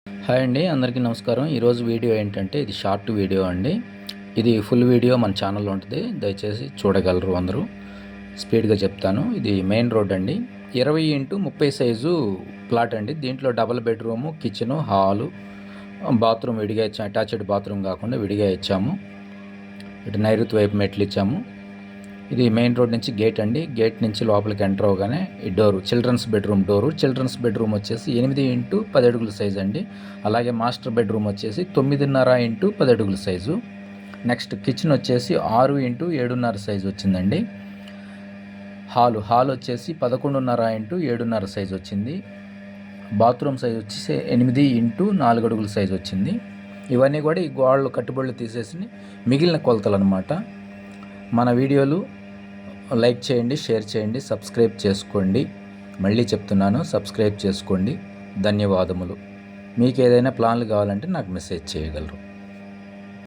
Hi అండి, అందరికీ నమస్కారం. ఈరోజు వీడియో ఏంటంటే ఇది షార్ట్ వీడియో అండి. ఇది ఫుల్ వీడియో మన ఛానల్లో ఉంటుంది, దయచేసి చూడగలరు అందరూ. స్పీడ్గా చెప్తాను. ఇది మెయిన్ రోడ్ అండి. 20x30 సైజు ప్లాట్ అండి. దీంట్లో double bedroom, kitchen, hall, bathroom విడిగా ఇచ్చాము. అటాచ్డ్ బాత్రూమ్ కాకుండా విడిగా ఇచ్చాము. ఇటు నైరుతి వైపు మెట్లు ఇచ్చాము. ఇది మెయిన్ రోడ్ నుంచి గేట్ అండి. గేట్ నుంచి లోపలికి ఎంటర్ అవగానే ఈ door children's bedroom door. Children's bedroom వచ్చేసి 8x10 అడుగుల సైజు అండి. అలాగే మాస్టర్ బెడ్రూమ్ వచ్చేసి 9.5x10 అడుగుల సైజు. నెక్స్ట్ కిచెన్ వచ్చేసి 6x7.5 సైజు వచ్చిందండి. హాల్ వచ్చేసి 11.5x7.5 సైజు వచ్చింది. బాత్రూమ్ సైజు వచ్చేసి 8x4 అడుగుల సైజు వచ్చింది. ఇవన్నీ కూడా ఈ గోడలు కట్టుబడులు తీసేసి మిగిలిన కొలతలు అనమాట. మన వీడియోలు లైక్ చేయండి, షేర్ చేయండి, సబ్స్క్రైబ్ చేసుకోండి. మళ్ళీ చెప్తున్నాను, సబ్స్క్రైబ్ చేసుకోండి. ధన్యవాదములు. మీకు ఏదైనా ప్లాన్లు కావాలంటే నాకు మెసేజ్ చేయగలరు.